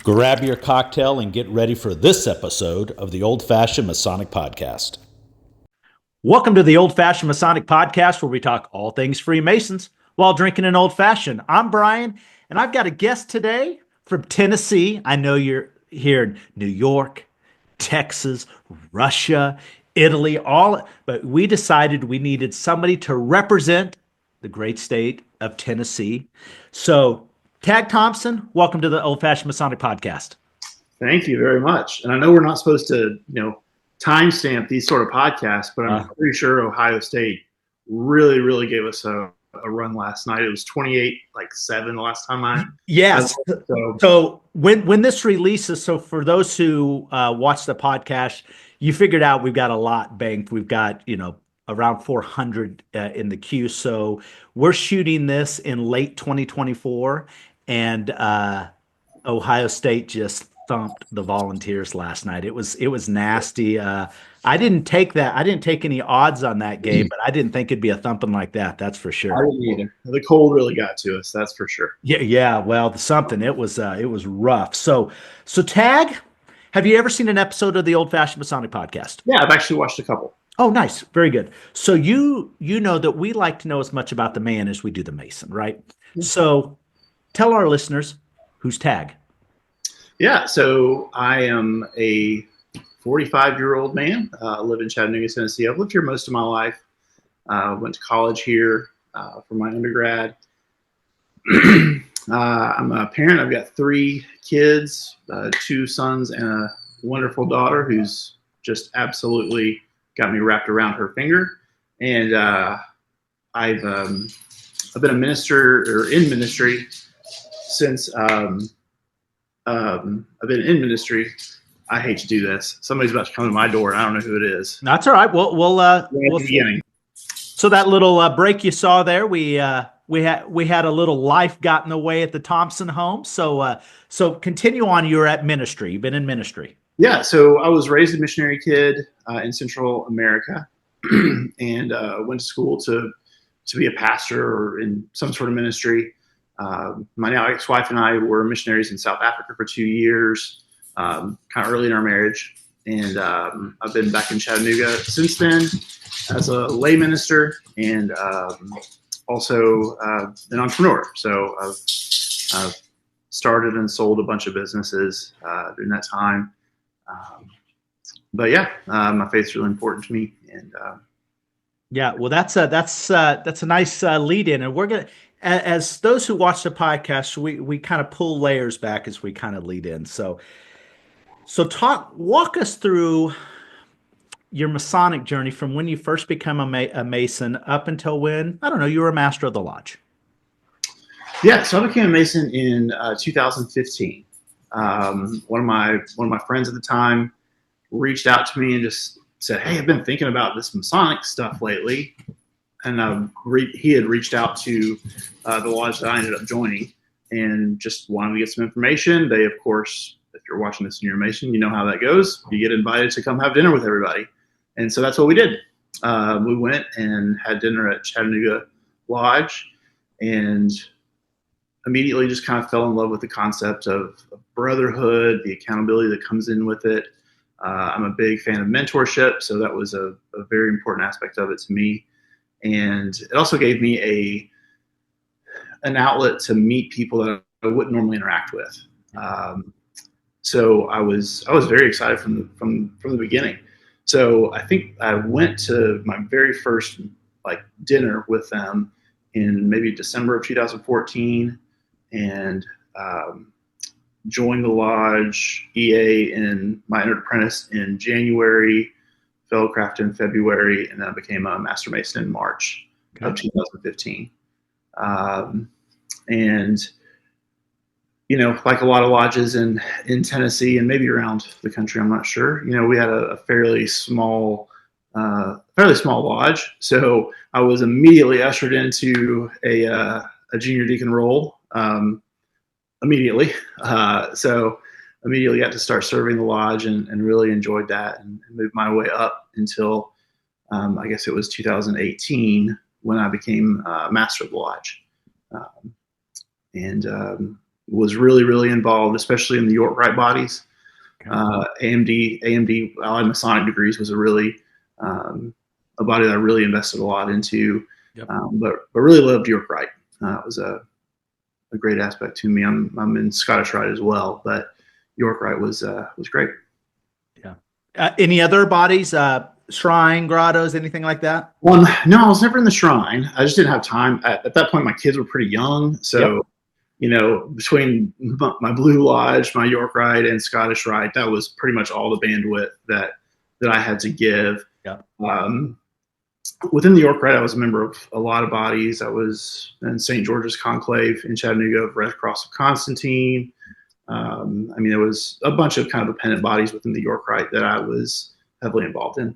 Grab your cocktail and get ready for this episode of the Old Fashioned Masonic Podcast. Welcome to the Old Fashioned Masonic Podcast, where we talk all things Freemasons while drinking an old fashioned. I'm Brian, and I've got a guest today from Tennessee. I know you're here in New York, Texas, Russia, Italy, but we decided we needed somebody to represent the great state of Tennessee. So, Tag Thompson, welcome to the Old Fashioned Masonic Podcast. Thank you very much. And I know we're not supposed to, timestamp these sort of podcasts, but I'm pretty sure Ohio State really gave us a run last night. It was 28-7 the last time I. Yes. So when this releases, so for those who watch the podcast, you figured out we've got a lot banked. We've got, around 400 in the queue. So we're shooting this in late 2024, and Ohio State just thumped the Volunteers last night. It was nasty. I didn't take any odds on that game, but I didn't think it'd be a thumping like that. That's for sure. I didn't either. The cold really got to us. That's for sure. Yeah. Well, it was rough. So Tag, have you ever seen an episode of the Old Fashioned Masonic Podcast? Yeah, I've actually watched a couple. Oh, nice. Very good. So you know that we like to know as much about the man as we do the Mason, right? Mm-hmm. So tell our listeners, who's Tag? Yeah, so I am a 45-year-old man. I live in Chattanooga, Tennessee. I've lived here most of my life. Went to college here for my undergrad. I'm a parent. I've got 3 kids, 2 sons and a wonderful daughter who's just absolutely got me wrapped around her finger. And I've been a minister or in ministry since I've been in ministry. I hate to do this. Somebody's about to come to my door, and I don't know who it is. That's all right. We'll beginning. So that little break you saw there, we had a little life got in the way at the Thompson home. So continue on. You're at ministry. You've been in ministry. Yeah. So I was raised a missionary kid in Central America, and went to school to be a pastor or in some sort of ministry. My now ex-wife and I were missionaries in South Africa for 2 years, kind of early in our marriage. And I've been back in Chattanooga since then as a lay minister and also an entrepreneur. So I've started and sold a bunch of businesses during that time. But yeah, my faith's really important to me. And yeah, well, that's a nice lead in, and we're gonna. As those who watch the podcast, we kind of pull layers back as we kind of lead in. So walk us through your Masonic journey from when you first become a Mason up until when, I don't know, you were a Master of the Lodge. Yeah, so I became a Mason in 2015. One of my friends at the time reached out to me and just said, "Hey, I've been thinking about this Masonic stuff lately." And he had reached out to the lodge that I ended up joining and just wanted to get some information. They, of course, if you're watching this and you're a Mason, you know how that goes. You get invited to come have dinner with everybody. And so that's what we did. We went and had dinner at Chattanooga Lodge and immediately just kind of fell in love with the concept of brotherhood, the accountability that comes in with it. I'm a big fan of mentorship, so that was a very important aspect of it to me. And it also gave me an outlet to meet people that I wouldn't normally interact with. So I was very excited from the beginning. So I think I went to my very first dinner with them in maybe December of 2014, and joined the lodge EA in my entered apprentice in January. Fellowcraft in February, and then I became a Master Mason in March of 2015. And, like a lot of lodges in Tennessee and maybe around the country, I'm not sure, we had a fairly small lodge. So I was immediately ushered into a junior deacon role immediately. So immediately got to start serving the lodge and really enjoyed that and moved my way up until I guess it was 2018 when I became Master of the Lodge. And was really, really involved, especially in the York-Rite bodies. AMD, Allied Masonic degrees was a really a body that I really invested a lot into, but really loved York-Rite. It was a great aspect to me. I'm in Scottish Rite as well, but York-Rite was great. Yeah. Any other bodies? Shrine, grottos, anything like that? Well, no, I was never in the shrine. I just didn't have time. At that point, my kids were pretty young, so between my Blue Lodge, my York-Rite, and Scottish Rite, that was pretty much all the bandwidth that I had to give. Yeah. Within the York-Rite, I was a member of a lot of bodies. I was in St. George's Conclave in Chattanooga, Red Cross of Constantine. There was a bunch of kind of appendant bodies within the York-Rite that I was heavily involved in.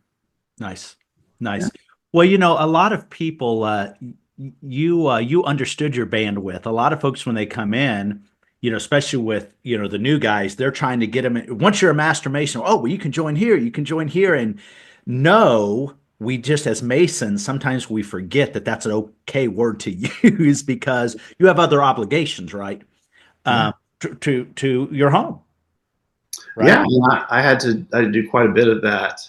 Nice. Yeah. Well, a lot of people, you understood your bandwidth. A lot of folks, when they come in, especially with, the new guys, they're trying to get them in. Once you're a master mason, oh, well, you can join here. And no, we just, as Masons, sometimes we forget that that's an okay word to use because you have other obligations, right? To your home. Right? Yeah. I had to do quite a bit of that.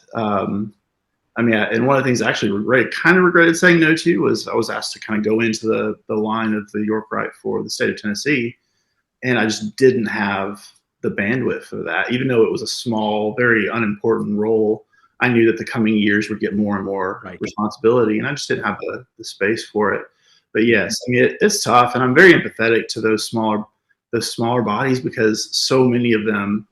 And one of the things I actually kind of regretted saying no to was I was asked to kind of go into the line of the York-Rite for the state of Tennessee, and I just didn't have the bandwidth for that. Even though it was a small, very unimportant role, I knew that the coming years would get more and more responsibility, and I just didn't have the space for it. But yes, it's tough, and I'm very empathetic to those smaller bodies because so many of them,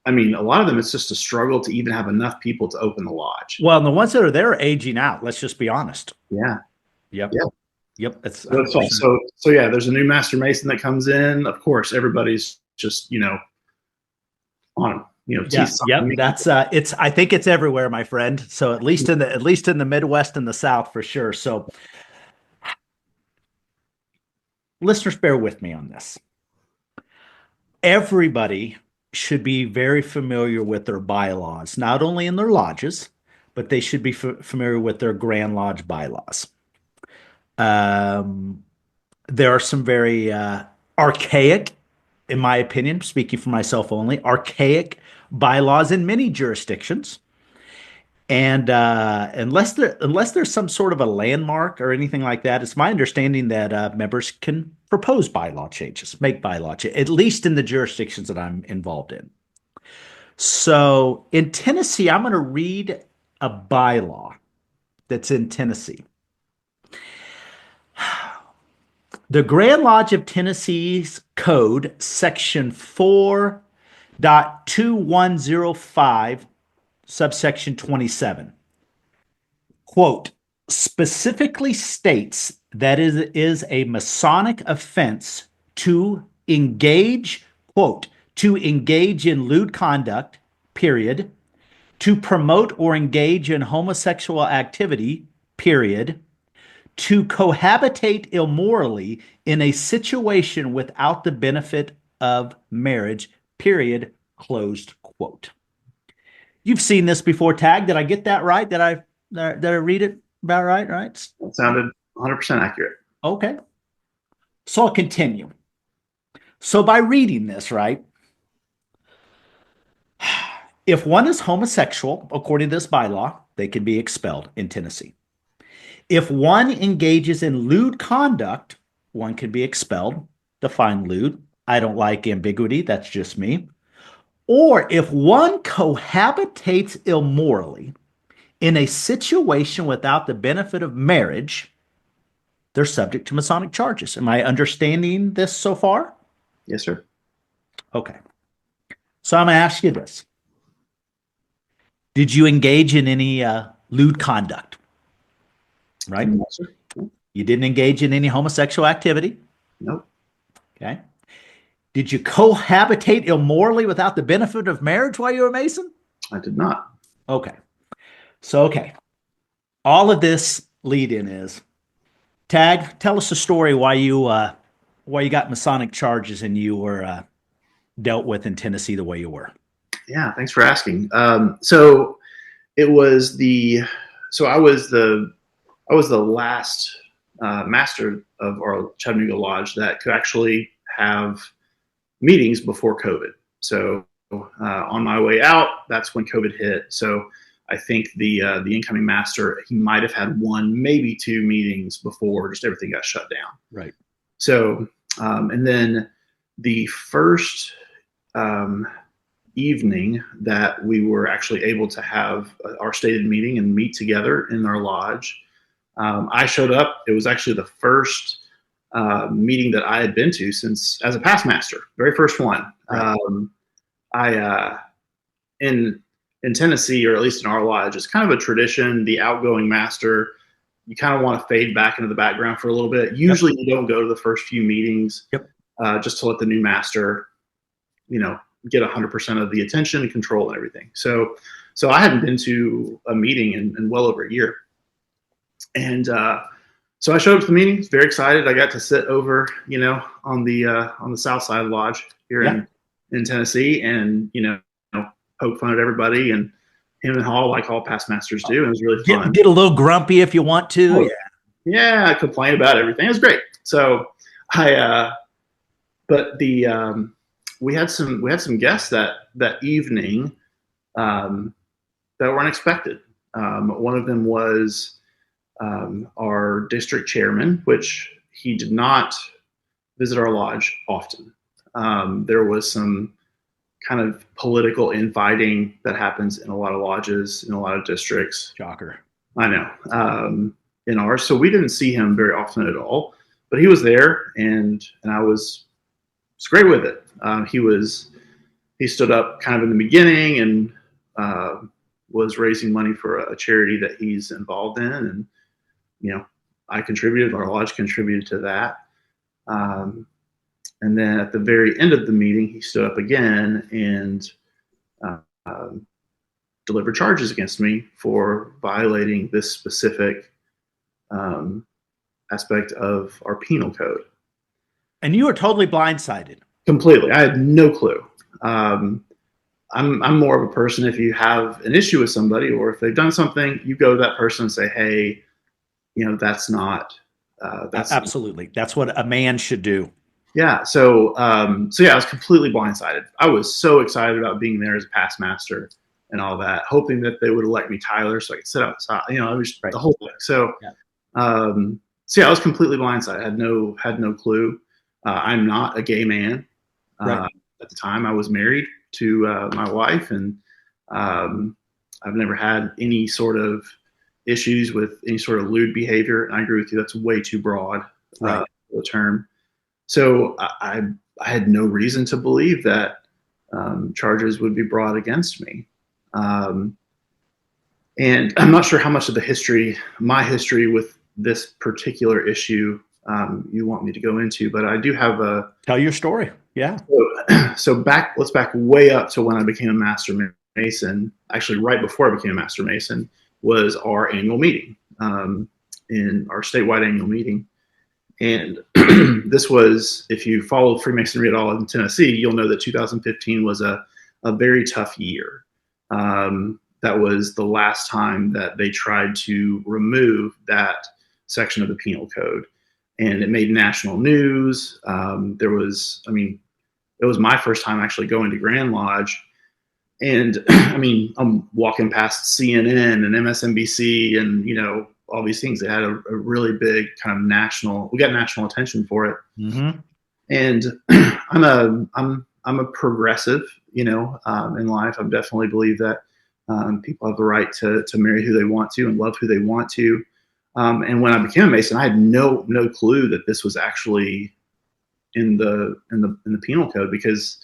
a lot of them, it's just a struggle to even have enough people to open the lodge. Well, and the ones that are there are aging out. Let's just be honest. Yeah. Yep. That's so yeah, there's a new master mason that comes in. Of course, everybody's just, on, teeth. Yep. That's I think it's everywhere, my friend. So at least in the Midwest and the South for sure. So listeners, bear with me on this. Everybody should be very familiar with their bylaws, not only in their lodges, but they should be familiar with their Grand Lodge bylaws. There are some very archaic, in my opinion, speaking for myself only, archaic bylaws in many jurisdictions. And unless there's some sort of a landmark or anything like that, it's my understanding that members can propose bylaw changes, make bylaw changes, at least in the jurisdictions that I'm involved in. So in Tennessee, I'm going to read a bylaw that's in Tennessee. The Grand Lodge of Tennessee's Code, Section 4.2105, subsection 27, quote, specifically states that it is a Masonic offense to engage, quote, to engage in lewd conduct, period, to promote or engage in homosexual activity, period, to cohabitate immorally in a situation without the benefit of marriage, period, closed quote. You've seen this before, Tag. Did I get that right? Did I read it about right? That sounded 100% accurate. Okay. So I'll continue. So by reading this, right, if one is homosexual, according to this bylaw, they can be expelled in Tennessee. If one engages in lewd conduct, one can be expelled. Define lewd. I don't like ambiguity. That's just me. Or if one cohabitates immorally in a situation without the benefit of marriage, they're subject to Masonic charges. Am I understanding this so far? Yes, sir. Okay. So I'm going to ask you this. Did you engage in any lewd conduct? Right? No, sir. You didn't engage in any homosexual activity? Nope. Okay. Did you cohabitate immorally without the benefit of marriage while you were a Mason? I did not. Okay. So, okay. All of this lead-in is, Tag, tell us a story why you got Masonic charges and you were dealt with in Tennessee the way you were. Yeah, thanks for asking. So it was I was the last master of our Chattanooga Lodge that could actually have meetings before COVID. So on my way out, that's when COVID hit. So I think the incoming master, he might have had one, maybe two meetings before just everything got shut down. Right. So and then the first evening that we were actually able to have our stated meeting and meet together in our lodge, I showed up. It was actually the first meeting that I had been to since as a past master, very first one. Right. In Tennessee, or at least in our lodge, it's kind of a tradition. The outgoing master, you kind of want to fade back into the background for a little bit. Usually, you don't go to the first few meetings, just to let the new master, get 100% of the attention and control and everything. So I hadn't been to a meeting in well over a year, and so I showed up to the meeting. Very excited. I got to sit over, on the south side of the lodge here in Tennessee, and poke fun at everybody and him and Hall, like all past masters do. It was really fun. Get a little grumpy if you want to. I complain about everything. It was great. So we had some guests that evening that were unexpected. One of them was our district chairman, which he did not visit our lodge often. There was some kind of political infighting that happens in a lot of lodges, in a lot of districts. Shocker. I know. In ours. So we didn't see him very often at all, but he was there, and I was great with it. He stood up kind of in the beginning and was raising money for a charity that he's involved in. And, I contributed, our lodge contributed to that. And then at the very end of the meeting, he stood up again and delivered charges against me for violating this specific aspect of our penal code. And you were totally blindsided. Completely. I had no clue. I'm more of a person, if you have an issue with somebody or if they've done something, you go to that person and say, hey, that's not. That's absolutely. That's what a man should do. Yeah. So I was completely blindsided. I was so excited about being there as a past master and all that, hoping that they would elect me Tyler so I could sit outside, it was the whole thing. So, I was completely blindsided. I had no clue. I'm not a gay man. At the time I was married to my wife, and I've never had any sort of issues with any sort of lewd behavior. And I agree with you. That's way too broad the term. So I had no reason to believe that charges would be brought against me. And I'm not sure how much of my history with this particular issue you want me to go into, but I do have tell your story. Yeah. So let's back way up to when I became a Master Mason. Actually, right before I became a Master Mason was our annual meeting, in our statewide annual meeting. And this was, if you followed Freemasonry at all in Tennessee, you'll know that 2015 was a very tough year. That was the last time that they tried to remove that section of the penal code. And it made national news. It was my first time actually going to Grand Lodge. And I'm walking past CNN and MSNBC and, all these things. They had a really big kind of we got national attention for it. Mm-hmm. And I'm a progressive, in life. I definitely believe that people have the right to marry who they want to and love who they want to. And when I became a Mason, I had no clue that this was actually in the penal code, because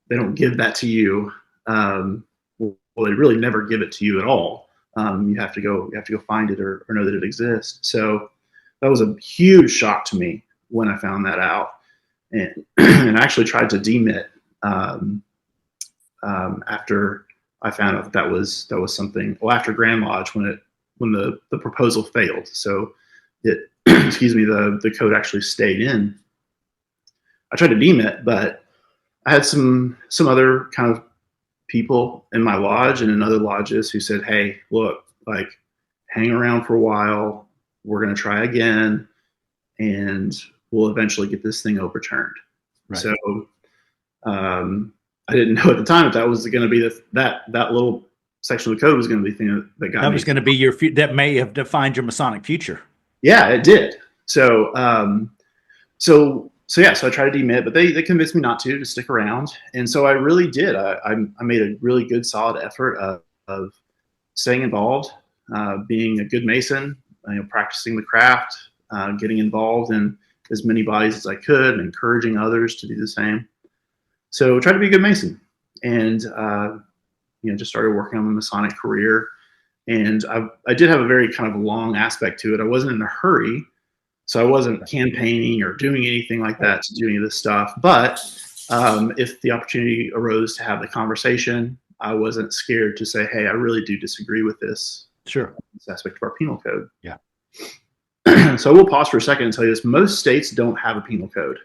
they don't give that to you. They really never give it to you at all. You have to go find it or know that it exists. So that was a huge shock to me when I found that out, and I actually tried to demit after I found out that was something. Well, after Grand Lodge, when the proposal failed, so it the code actually stayed in. I tried to demit, but I had some other kind of people in my lodge and in other lodges who said, hey, look, hang around for a while. We're going to try again, and we'll eventually get this thing overturned. Right. So I didn't know at the time if that was going to be that little section of the code was going to be the thing that got me. That was going to be that may have defined your Masonic future. Yeah, it did. So I tried to demit, but they convinced me not to stick around. And so I really did. I made a really good, solid effort of staying involved, being a good Mason, practicing the craft, getting involved in as many bodies as I could, and encouraging others to do the same. So try to be a good Mason, and just started working on the Masonic career. And I did have a very kind of long aspect to it. I wasn't in a hurry, so I wasn't campaigning or doing anything like that to do any of this stuff. But if the opportunity arose to have the conversation, I wasn't scared to say, "Hey, I really do disagree with this." Sure. This aspect of our penal code. Yeah. So we'll pause for a second and tell you this. Most states don't have a penal code.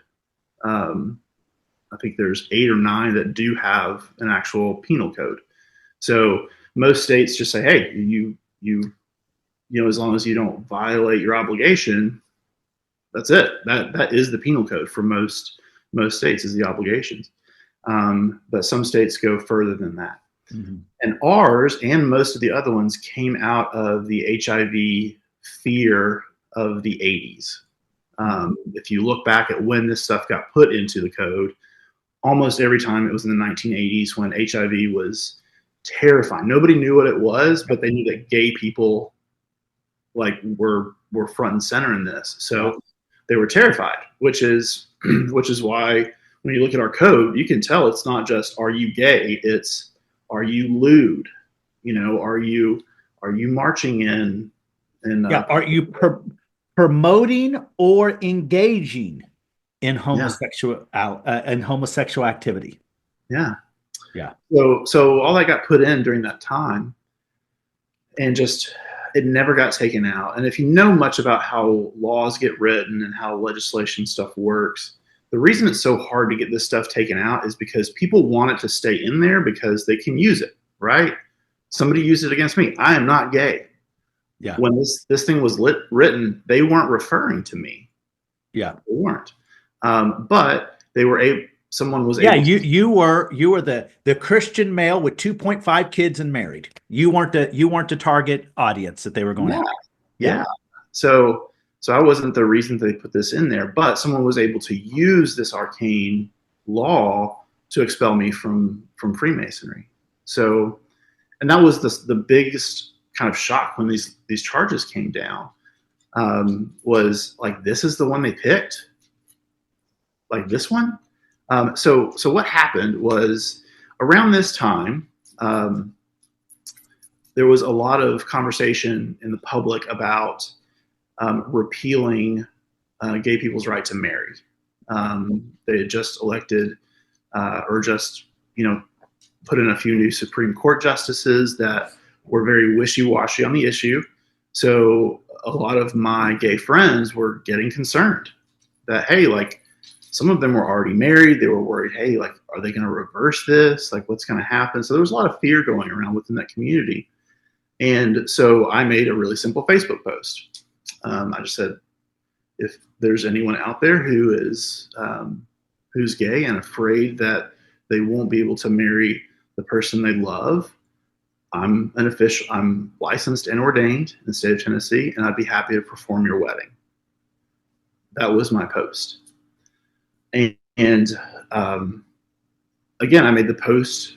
I think there's 8 or 9 that do have an actual penal code. So most states just say, hey, as long as you don't violate your obligation, that's it. That is the penal code for most states, is the obligations. But some states go further than that. Mm-hmm. And ours and most of the other ones came out of the HIV fear of the 80s. If you look back at when this stuff got put into the code, almost every time it was in the 1980s when HIV was terrifying. Nobody knew what it was, but they knew that gay people were front and center in this. So they were terrified, which is why when you look at our code, you can tell it's not just are you gay, it's are you lewd? Are you marching in are you promoting or engaging in homosexual activity? Yeah. Yeah. So all that got put in during that time, and just it never got taken out. And if you know much about how laws get written and how legislation stuff works, the reason it's so hard to get this stuff taken out is because people want it to stay in there because they can use it, right? Somebody used it against me. I am not gay. Yeah. When this thing was written, they weren't referring to me. Yeah. They weren't. But they were able. Someone was able. Yeah, you were the Christian male with 2.5 kids and married. You weren't the target audience that they were going after. Yeah. So I wasn't the reason they put this in there, but someone was able to use this arcane law to expel me from Freemasonry. So, and that was the biggest kind of shock when these charges came down. Was like, this is the one they picked, like this one. So what happened was around this time, there was a lot of conversation in the public about repealing gay people's right to marry. They had just elected or just, put in a few new Supreme Court justices that were very wishy-washy on the issue. So a lot of my gay friends were getting concerned that, hey, some of them were already married. They were worried, hey, are they going to reverse this? What's going to happen? So there was a lot of fear going around within that community. And so I made a really simple Facebook post. I just said, if there's anyone out there who is who's gay and afraid that they won't be able to marry the person they love, I'm licensed and ordained in the state of Tennessee, and I'd be happy to perform your wedding. That was my post. And again, I made the post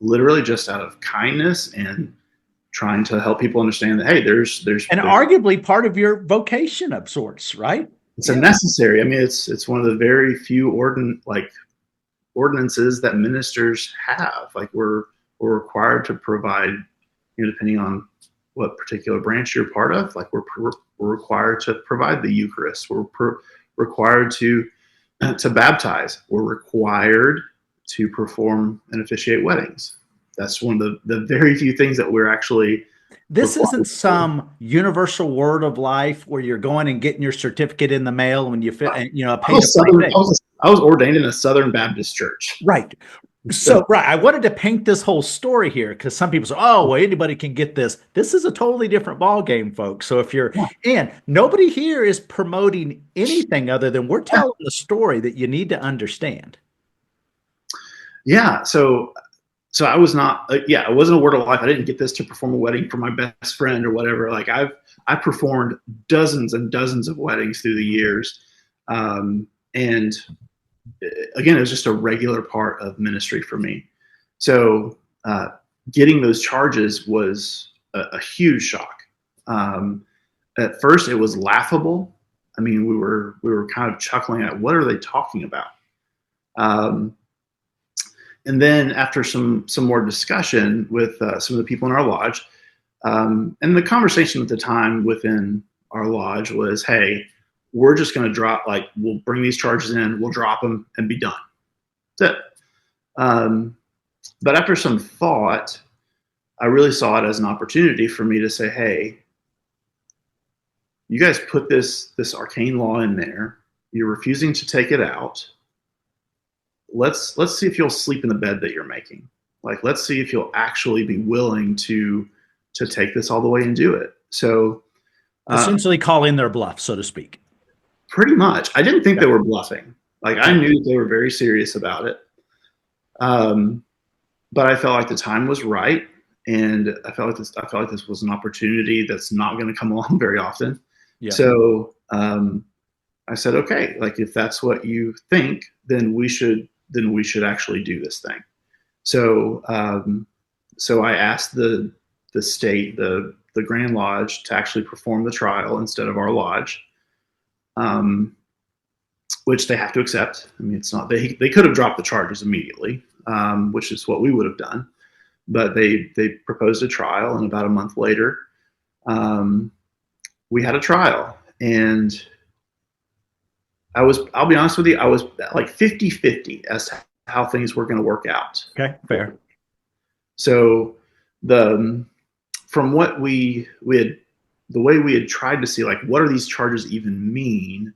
literally just out of kindness and trying to help people understand that, hey, there's arguably part of your vocation of sorts, right? It's a necessary. I mean, it's one of the very few ordinances that ministers have. We're required to provide, depending on what particular branch you're part of. We're required to provide the Eucharist. We're required to baptize. We're required to perform and officiate weddings. That's one of the very few things that we're actually. This isn't some universal word of life where you're going and getting your certificate in the mail when you fit, I was ordained in a Southern Baptist church. Right. So, right. I wanted to paint this whole story here because some people say, oh, well, anybody can get this. This is a totally different ball game, folks. So if you're and nobody here is promoting anything other than we're telling the story that you need to understand. Yeah. So I was not, it wasn't a word of life. I didn't get this to perform a wedding for my best friend or whatever. Like I performed dozens and dozens of weddings through the years. And again, it was just a regular part of ministry for me. So getting those charges was a huge shock. At first, it was laughable. I mean, we were kind of chuckling at what are they talking about? And then after some more discussion with some of the people in our lodge, and the conversation at the time within our lodge was, hey, we're just going to drop, like, we'll bring these charges in, we'll drop them and be done. That's it. But after some thought, I really saw it as an opportunity for me to say, hey, you guys put this arcane law in there. You're refusing to take it out. Let's see if you'll sleep in the bed that you're making. Like, let's see if you'll actually be willing to take this all the way and do it. So essentially call in their bluff, so to speak. Pretty much. I didn't think they were bluffing. Like, I knew they were very serious about it. But I felt like the time was right. And I felt like this was an opportunity that's not going to come along very often. Yeah. So I said, okay, like, if that's what you think, then we should actually do this thing. So so I asked the state, the Grand Lodge, to actually perform the trial instead of our lodge, which they have to accept. I mean, it's not, they could have dropped the charges immediately, which is what we would have done, but they proposed a trial, and about a month later, we had a trial. And I'll be honest with you, I was like 50-50 as to how things were going to work out. Okay, fair. So from what we had, the way we had tried to see, like, what are these charges even mean?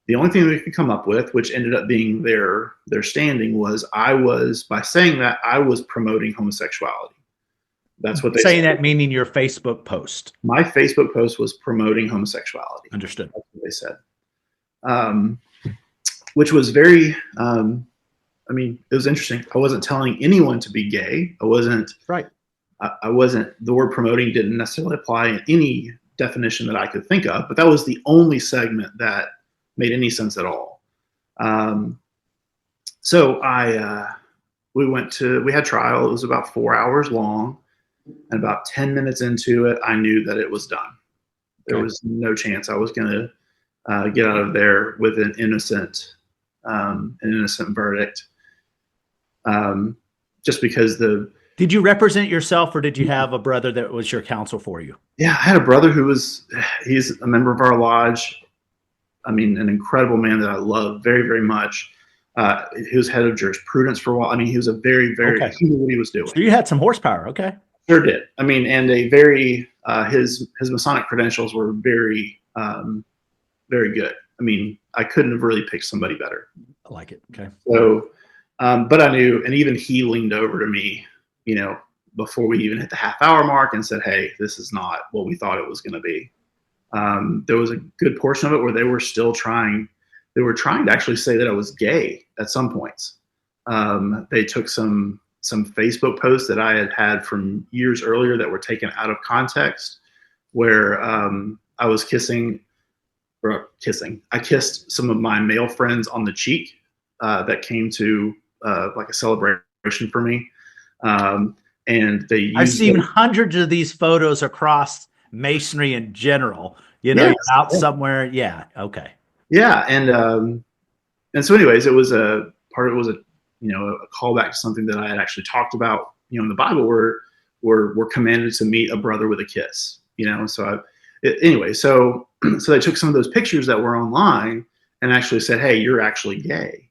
The only thing we could come up with, which ended up being their standing, was by saying that, I was promoting homosexuality. That's what they saying said. That meaning your Facebook post. My Facebook post was promoting homosexuality. Understood. That's what they said. Which was very, I mean, it was interesting. I wasn't telling anyone to be gay. I wasn't. Right. I wasn't. The word promoting didn't necessarily apply in any definition that I could think of, but that was the only segment that made any sense at all. So we had trial. It was about 4 hours long, and about 10 minutes into it, I knew that it was done. There was no chance I was going to get out of there with an innocent verdict. Just because Did you represent yourself, or did you have a brother that was your counsel for you? Yeah, I had a brother he's a member of our lodge. I mean, an incredible man that I love very, very much. He was head of jurisprudence for a while. I mean, he was a very, very, he knew what he was doing. So you had some horsepower. Okay. Sure did. I mean, and a very, his Masonic credentials were very, very good. I mean, I couldn't have really picked somebody better. I like it. Okay. So, but I knew, and even he leaned over to me, you know, before we even hit the half-hour mark, and said, hey, this is not what we thought it was going to be. There was a good portion of it where they were still trying. They were trying to actually say that I was gay at some points. They took some Facebook posts that I had from years earlier that were taken out of context, where I was kissing. I kissed some of my male friends on the cheek that came to like a celebration for me. And I've seen hundreds of these photos across Masonry in general. You know, yes, you're out somewhere. Yeah. Okay. Yeah. And so anyways, it was a callback to something that I had actually talked about, you know, in the Bible, where we're commanded to meet a brother with a kiss, you know? So so they took some of those pictures that were online and actually said, hey, you're actually gay,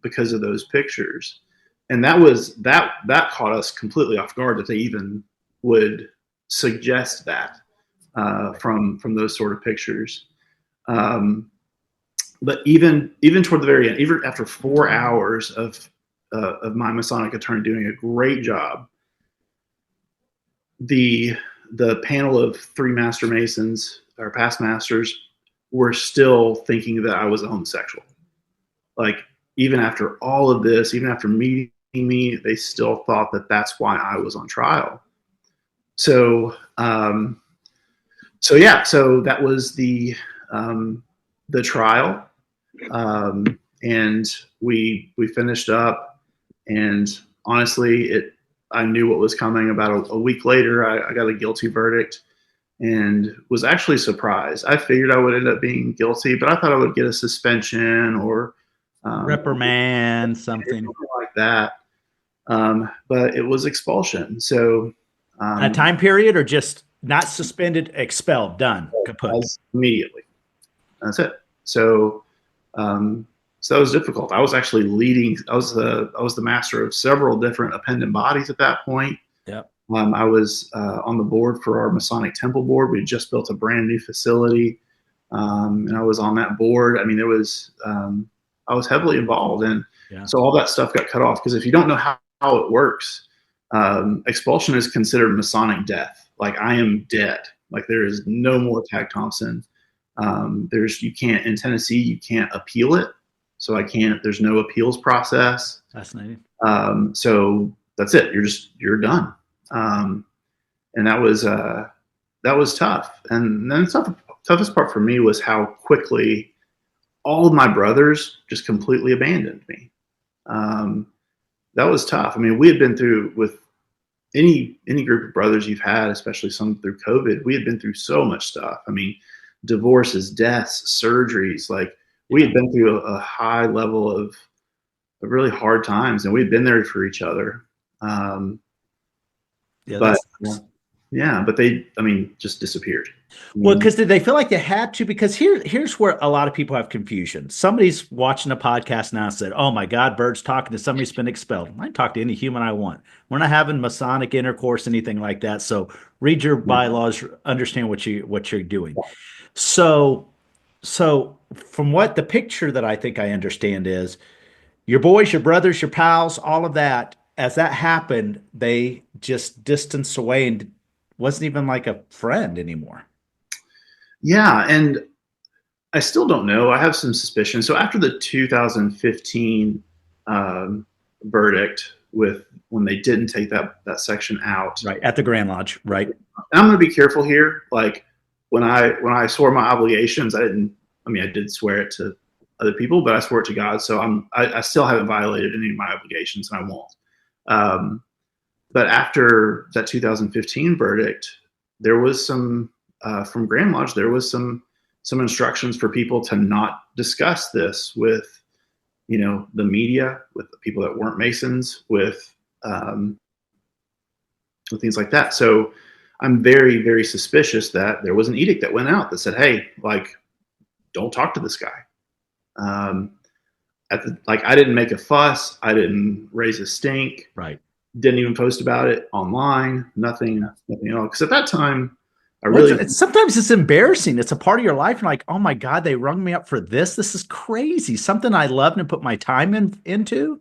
because of those pictures. And that caught us completely off guard, that they even would suggest that from those sort of pictures. But even toward the very end, even after 4 hours of my Masonic attorney doing a great job, the panel of 3 master Masons, or past masters, were still thinking that I was a homosexual. Like, even after all of this, even after meeting me, they still thought that that's why I was on trial. So, so that was the trial, and we finished up, and honestly, I knew what was coming. About a week later, I got a guilty verdict, and was actually surprised. I figured I would end up being guilty, but I thought I would get a suspension or reprimand, something like that. But it was expulsion. So a time period, or just not suspended, expelled, done, kaput. Immediately. That's it. So so that was difficult. I was actually leading. I was the master of several different appendant bodies at that point. Yep. I was on the board for our Masonic Temple board. We had just built a brand new facility, and I was on that board. I mean, there was I was heavily involved, and so all that stuff got cut off, because if you don't know how it works, expulsion is considered Masonic death. Like, I am dead. Like, there is no more Tag Thompson. You can't, in Tennessee, you can't appeal it. So there's no appeals process. Fascinating. So that's it. You're done. And that was tough. And then the toughest part for me was how quickly all of my brothers just completely abandoned me. That was tough. I mean, we had been through, with any group of brothers you've had, especially some through COVID, we had been through so much stuff. I mean, divorces, deaths, surgeries. Like, we had been through a high level of really hard times, and we had been there for each other. But they, I mean, just disappeared. Well, because did they feel like they had to? Because here's where a lot of people have confusion. Somebody's watching a podcast now and said, "Oh my God, Bird's talking to somebody who's been expelled." I can talk to any human I want. We're not having Masonic intercourse, anything like that. So read your bylaws, understand what you're doing. So from what the picture that I think I understand is, your boys, your brothers, your pals, all of that, as that happened, they just distanced away and wasn't even like a friend anymore. Yeah, and I still don't know. I have some suspicion. So after the 2015 verdict, when they didn't take that section out, right at the Grand Lodge, right? And I'm going to be careful here. Like, when I swore my obligations, I did swear it to other people, but I swore it to God. So I still haven't violated any of my obligations, and I won't. But after that 2015 verdict, there was some from Grand Lodge. There was some instructions for people to not discuss this with, the media, with the people that weren't Masons, with things like that. So I'm very, very suspicious that there was an edict that went out that said, "Hey, like, don't talk to this guy." I didn't make a fuss. I didn't raise a stink. Right. Didn't even post about it online. Nothing at all. Because at that time, sometimes it's embarrassing. It's a part of your life. And like, oh my God, they rung me up for this. This is crazy. Something I loved and put my time into.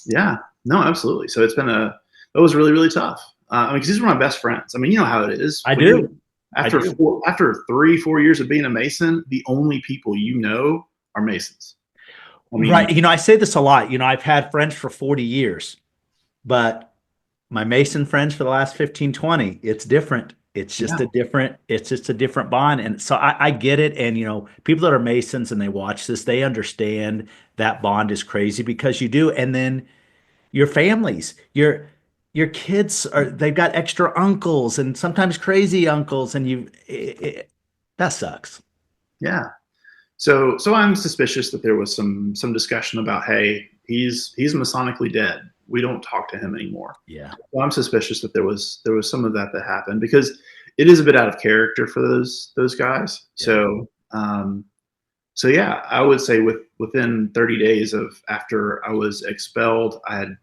Yeah, no, absolutely. So that was really, really tough. Because these were my best friends. I mean, you know how it is. I do. After 3-4 years of being a Mason, the only people are Masons. Right. I say this a lot. I've had friends for 40 years, but my Mason friends for the last 15, 20, it's different. It's just a different bond. And so I get it. And, people that are Masons and they watch this, they understand that bond is crazy, because you do. And then your families, your kids they've got extra uncles and sometimes crazy uncles, and that sucks. Yeah. So I'm suspicious that there was some discussion about, hey, he's Masonically dead. We don't talk to him anymore. Yeah. So I'm suspicious that there was some of that happened, because it is a bit out of character for those guys. Yeah. So yeah, I would say within 30 days after I was expelled, I had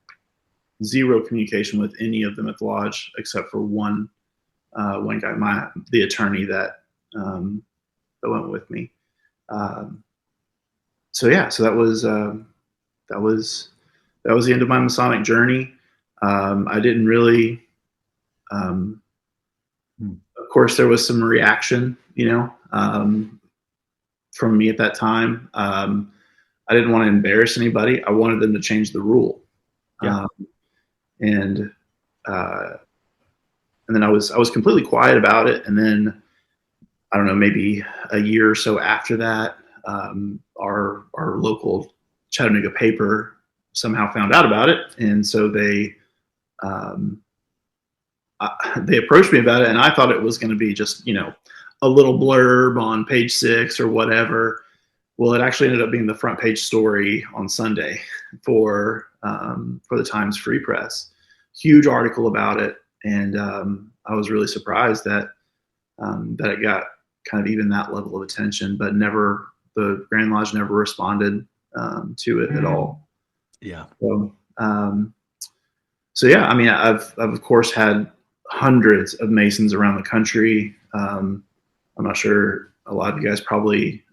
zero communication with any of them at the lodge, except for one guy, the attorney that went with me. So that was the end of my Masonic journey. I didn't really, of course, there was some reaction, from me at that time. I didn't want to embarrass anybody. I wanted them to change the rule. Yeah. And then I was completely quiet about it. And then I don't know, maybe a year or so after that, our local Chattanooga paper somehow found out about it, and so they approached me about it, and I thought it was going to be just, you know, a little blurb on page 6 or whatever. Well, it actually ended up being the front page story on Sunday for the Times Free Press. Huge article about it, and I was really surprised that it got kind of even that level of attention, but the Grand Lodge never responded to it at all. Yeah. So yeah, I mean, I've of course had hundreds of Masons around the country. I'm not sure a lot of you guys probably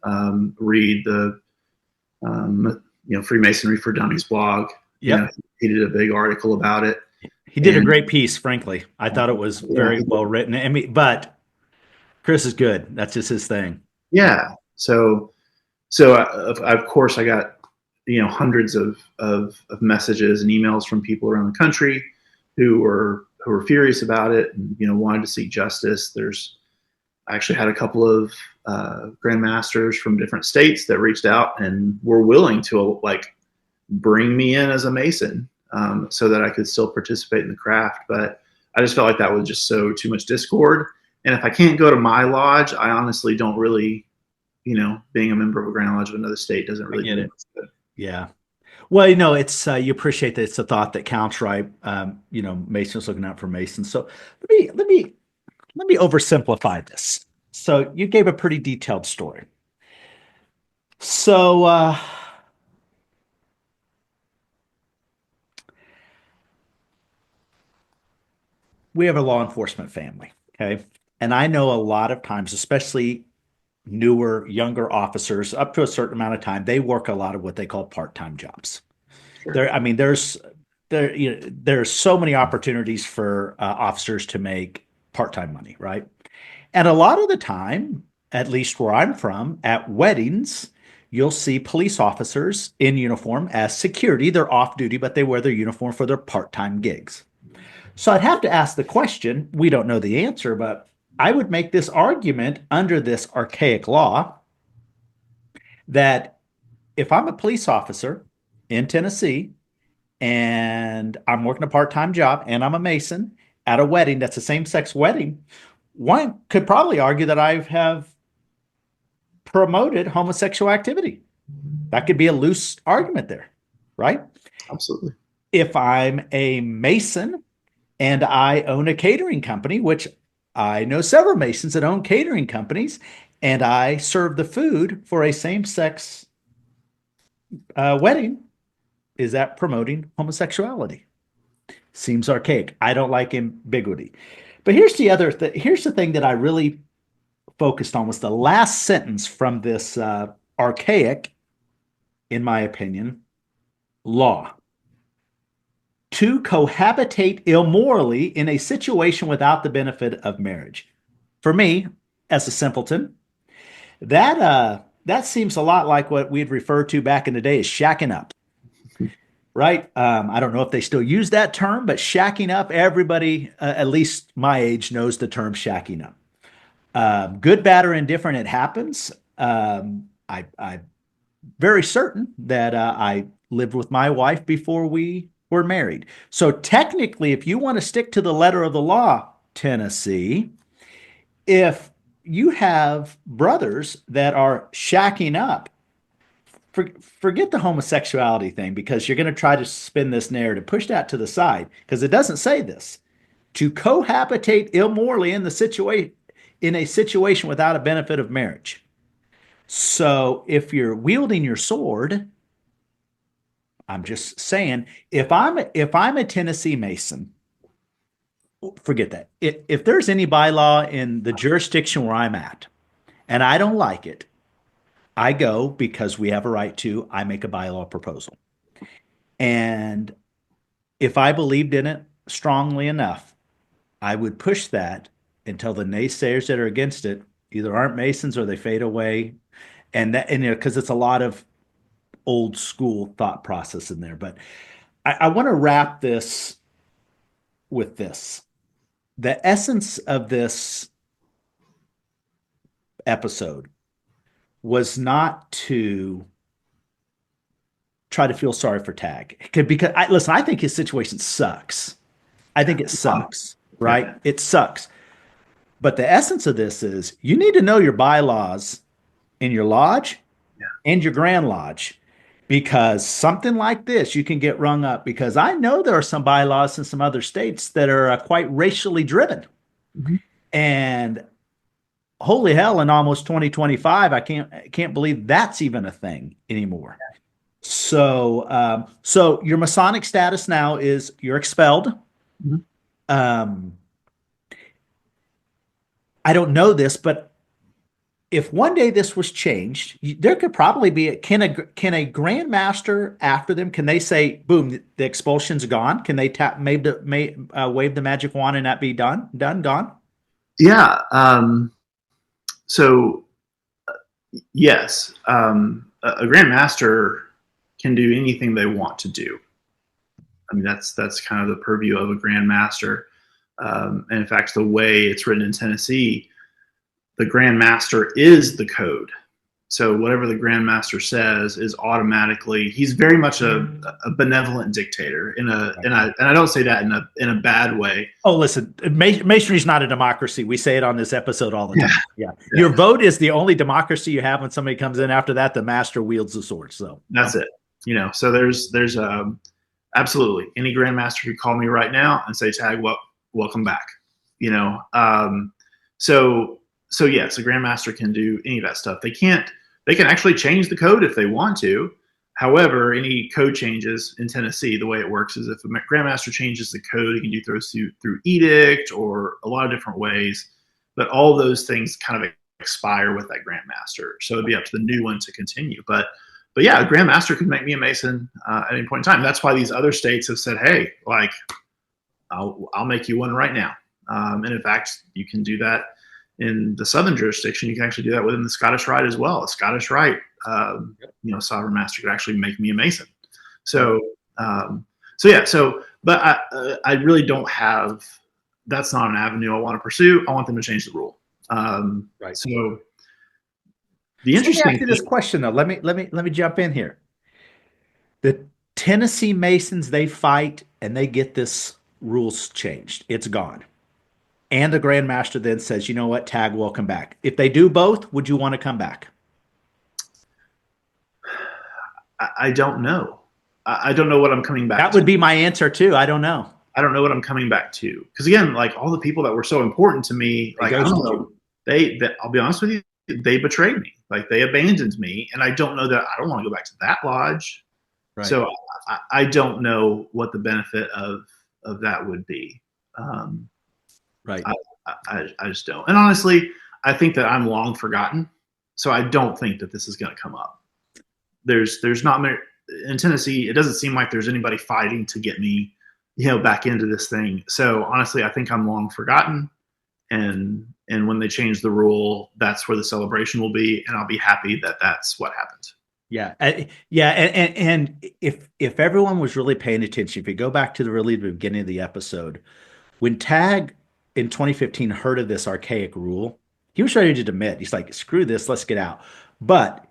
read the Freemasonry for Dummies blog. Yeah, you know, he did a big article about it. He did a great piece, frankly. I thought it was very well written. I mean, but Chris is good. That's just his thing. Yeah. So of course I got, you know, hundreds of messages and emails from people around the country who were furious about it and, you know, wanted to seek justice. I actually had a couple of grandmasters from different states that reached out and were willing to like bring me in as a Mason so that I could still participate in the craft. But I just felt like that was just too much discord. And if I can't go to my lodge, I honestly don't really, you know, being a member of a Grand Lodge of another state doesn't really get do it. good. Yeah. Well, you know, it's you appreciate that it's a thought that counts, right? You know, Masons looking out for Masons. So let me oversimplify this. So you gave a pretty detailed story. So we have a law enforcement family, okay? And I know a lot of times, especially newer, younger officers, up to a certain amount of time, they work a lot of what they call part-time jobs. Sure. I mean, there's so many opportunities for officers to make part-time money, right? And a lot of the time, at least where I'm from, at weddings, you'll see police officers in uniform as security. They're off duty, but they wear their uniform for their part-time gigs. So I'd have to ask the question, we don't know the answer, but I would make this argument under this archaic law that if I'm a police officer in Tennessee and I'm working a part-time job and I'm a Mason at a wedding that's a same-sex wedding, one could probably argue that I have promoted homosexual activity. That could be a loose argument there, right? Absolutely. If I'm a Mason and I own a catering company, which I know several Masons that own catering companies, and I serve the food for a same-sex wedding, is that promoting homosexuality? Seems archaic. I don't like ambiguity. But here's the thing that I really focused on was the last sentence from this archaic, in my opinion, law. To cohabitate immorally in a situation without the benefit of marriage. For me, as a simpleton, that seems a lot like what we'd refer to back in the day as shacking up. Right? I don't know if they still use that term, but shacking up, everybody, at least my age, knows the term shacking up. Good, bad, or indifferent, it happens. I'm very certain that I lived with my wife before we were married. So technically, if you want to stick to the letter of the law, Tennessee, if you have brothers that are shacking up, forget the homosexuality thing, because you're going to try to spin this narrative, push that to the side, because it doesn't say this. To cohabitate immorally in a situation without a benefit of marriage. So if you're wielding your sword, I'm just saying, if I'm a Tennessee Mason, forget that. If there's any bylaw in the jurisdiction where I'm at, and I don't like it, I go because we have a right to. I make a bylaw proposal, and if I believed in it strongly enough, I would push that until the naysayers that are against it either aren't Masons or they fade away, and you know, because it's a lot of old school thought process in there. But I want to wrap this with this. The essence of this episode was not to try to feel sorry for Tag. Because listen, I think his situation sucks. I think it sucks, right? Yeah. It sucks. But the essence of this is you need to know your bylaws in your lodge and your Grand Lodge, because something like this, you can get rung up, because I know there are some bylaws in some other states that are quite racially driven. Mhm. And holy hell, in almost 2025, I can't believe that's even a thing anymore. So, so your Masonic status now is you're expelled. Mhm. I don't know this, but if one day this was changed, there could probably be can a Grand Master after them? Can they say, boom, the expulsion's gone? Can they wave the magic wand and that be gone? Yeah. So yes, a Grand Master can do anything they want to do. I mean, that's kind of the purview of a Grand Master. And in fact, the way it's written in Tennessee, the Grand Master is the code. So whatever the Grand Master says is automatically, he's very much a benevolent dictator and I don't say that in a bad way. Oh, listen, Masonry is not a democracy. We say it on this episode all the time. Yeah. Your vote is the only democracy you have. When somebody comes in after that, the master wields the sword. So that's it. So there's absolutely any Grand Master could call me right now and say, Tag, welcome back. So yes, a Grand Master can do any of that stuff. They can actually change the code if they want to. However, any code changes in Tennessee, the way it works is if a Grand Master changes the code, he can do through edict or a lot of different ways. But all those things kind of expire with that Grand Master. So it'd be up to the new one to continue. But yeah, a Grand Master could make me a Mason at any point in time. That's why these other states have said, hey, like, I'll make you one right now. And in fact, you can do that in the Southern jurisdiction. You can actually do that within the Scottish Rite as well. A Scottish Rite, Sovereign Master could actually make me a Mason. So but I really don't have, that's not an avenue I want to pursue. I want them to change the rule. Right. So the interesting let me ask you this question though. Let me jump in here. The Tennessee Masons, they fight and they get this rules changed. It's gone. And the Grand Master then says, you know what, Tag, welcome back. If they do both, would you want to come back? I don't know. I don't know what I'm coming back to. That would be my answer too. I don't know. I don't know what I'm coming back to. Because again, like all the people that were so important to me, like I don't know, I'll be honest with you, they betrayed me. Like they abandoned me. And I don't know that I don't want to go back to that lodge. Right. So I don't know what the benefit of that would be. Right. I just don't. And honestly, I think that I'm long forgotten. So I don't think that this is going to come up. There's not many in Tennessee. It doesn't seem like there's anybody fighting to get me, back into this thing. So honestly, I think I'm long forgotten. And when they change the rule, that's where the celebration will be. And I'll be happy that that's what happened. Yeah. And if everyone was really paying attention, if you go back to the beginning of the episode, when Tag in 2015 heard of this archaic rule, he was ready to admit, he's like, screw this, let's get out. But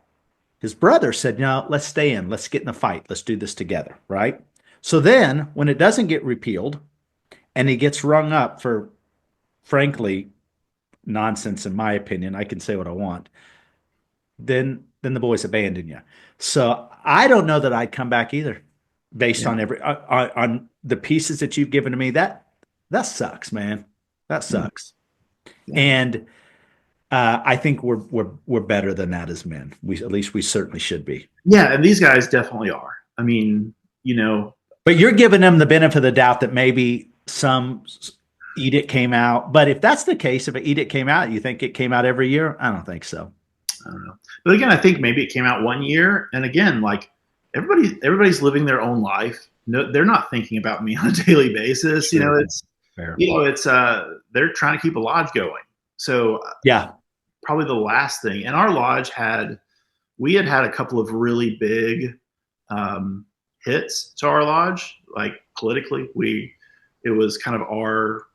his brother said, no, let's stay in. Let's get in the fight. Let's do this together, right? So then when it doesn't get repealed and he gets rung up for, frankly, nonsense, in my opinion, I can say what I want, then the boys abandon you. So I don't know that I'd come back either based on on the pieces that you've given to me. That sucks, man. That sucks. Yeah. And I think we're better than that as men. At least we certainly should be. Yeah, and these guys definitely are. I mean, But you're giving them the benefit of the doubt that maybe some edict came out. But if that's the case, if an edict came out, you think it came out every year? I don't think so. I don't know. But again, I think maybe it came out one year. And again, like everybody's living their own life. No, they're not thinking about me on a daily basis. Sure. They're trying to keep a lodge going. So yeah, probably the last thing. And our lodge we had a couple of really big hits to our lodge. Like politically, it was kind of our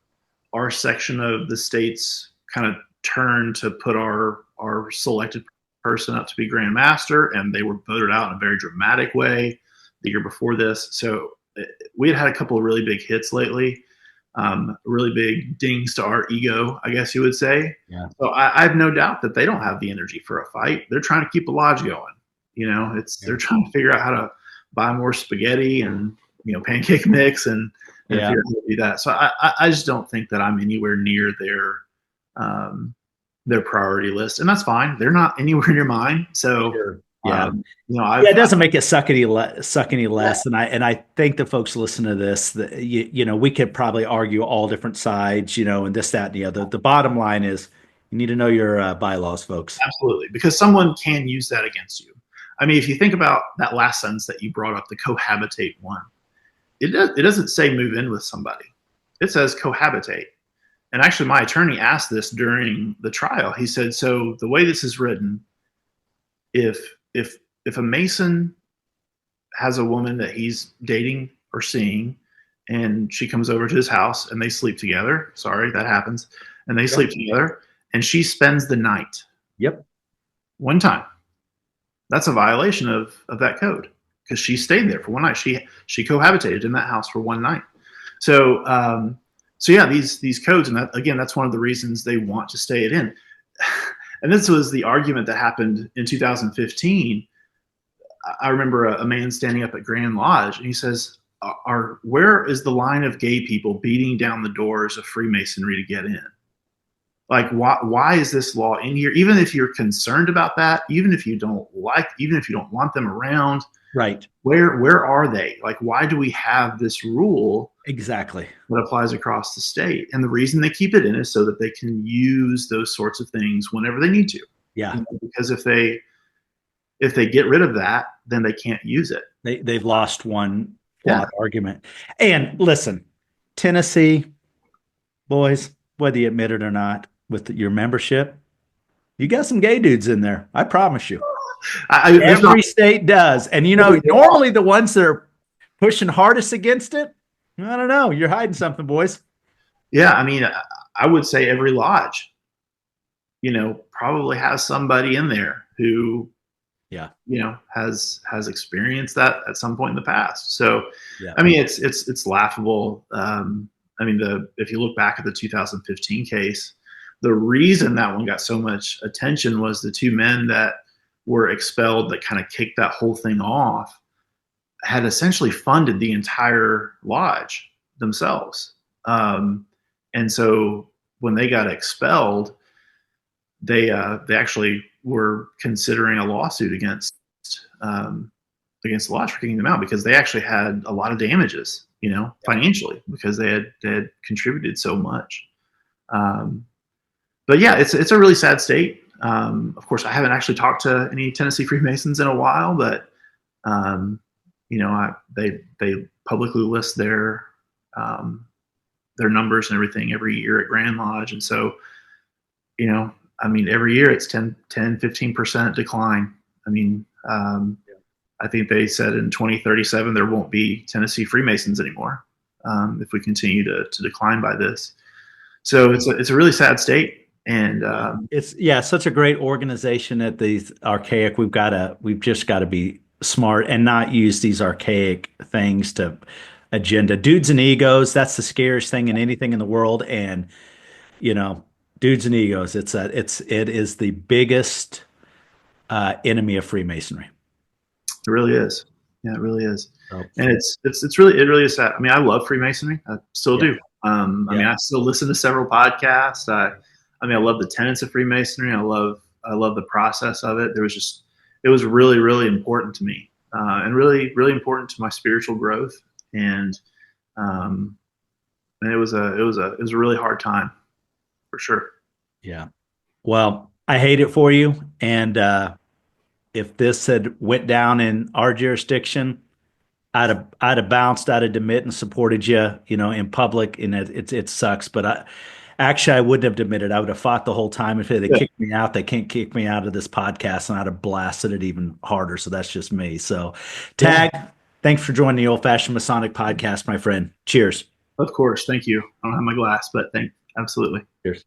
section of the state's kind of turn to put our selected person up to be Grand Master, and they were voted out in a very dramatic way the year before this. So we had a couple of really big hits lately, really big dings to our ego, I guess you would say. Yeah. So I have no doubt that they don't have the energy for a fight. They're trying to keep the lodge going. They're trying to figure out how to buy more spaghetti and pancake mix and figure out how to do that. So I just don't think that I'm anywhere near their priority list, and that's fine. They're not anywhere near mine. So sure. It doesn't make it suck any less. And I think the folks listen to this, that we could probably argue all different sides, and this, that, and the other. The bottom line is you need to know your bylaws, folks. Absolutely, because someone can use that against you. I mean, if you think about that last sentence that you brought up, the cohabitate one, it doesn't say move in with somebody. It says cohabitate. And actually, my attorney asked this during the trial. He said, so the way this is written, if a Mason has a woman that he's dating or seeing, and she comes over to his house and they sleep together, sorry, that happens, and they sleep together, and she spends the night. Yep. One time. That's a violation of that code, because she stayed there for one night. She cohabitated in that house for one night. So yeah, these codes, and that's one of the reasons they want to stay it in. And this was the argument that happened in 2015. I remember a man standing up at Grand Lodge, and he says, where is the line of gay people beating down the doors of Freemasonry to get in? Like, why is this law in here? Even if you're concerned about that, even if you don't want them around, right? Where are they? Like, why do we have this rule exactly that applies across the state? And the reason they keep it in is so that they can use those sorts of things whenever they need to. Yeah. Because if they get rid of that, then they can't use it. They've lost one argument. And listen, Tennessee, boys, whether you admit it or not, with your membership, you got some gay dudes in there. I promise you. Every state does. And normally the ones that are pushing hardest against it, I don't know. You're hiding something, boys. Yeah, I mean, I would say every lodge, probably has somebody in there who, has experienced that at some point in the past. So, I mean, it's laughable. If you look back at the 2015 case, the reason that one got so much attention was the two men that were expelled that kind of kicked that whole thing off had essentially funded the entire lodge themselves. And so when they got expelled, they actually were considering a lawsuit against the lodge for kicking them out, because they actually had a lot of damages, financially, because they had contributed so much. But yeah, it's a really sad state. Of course, I haven't actually talked to any Tennessee Freemasons in a while, but they publicly list their numbers and everything every year at Grand Lodge. And so, every year it's 15% decline. I think they said in 2037 there won't be Tennessee Freemasons anymore if we continue to decline by this. So it's a really sad state. And it's such a great organization at these archaic. We've just got to be smart and not use these archaic things to agenda. Dudes and egos, that's the scariest thing in anything in the world. And dudes and egos, it is the biggest enemy of Freemasonry. It really is. Yeah, it really is. Oh. And it really is sad. I love Freemasonry. I still do. I still listen to several podcasts. I love the tenets of Freemasonry. I love the process of it. It was really, really important to me, and really, really important to my spiritual growth. And it was a really hard time, for sure. Yeah. Well, I hate it for you. And if this had went down in our jurisdiction, I'd have bounced, I'd have demit and supported you, in public. And it sucks. But Actually, I wouldn't have admitted. I would have fought the whole time. If they kicked me out, they can't kick me out of this podcast, and I'd have blasted it even harder. So that's just me. So, Tag, thanks for joining the Old Fashioned Masonic Podcast, my friend. Cheers. Of course. Thank you. I don't have my glass, but absolutely. Cheers.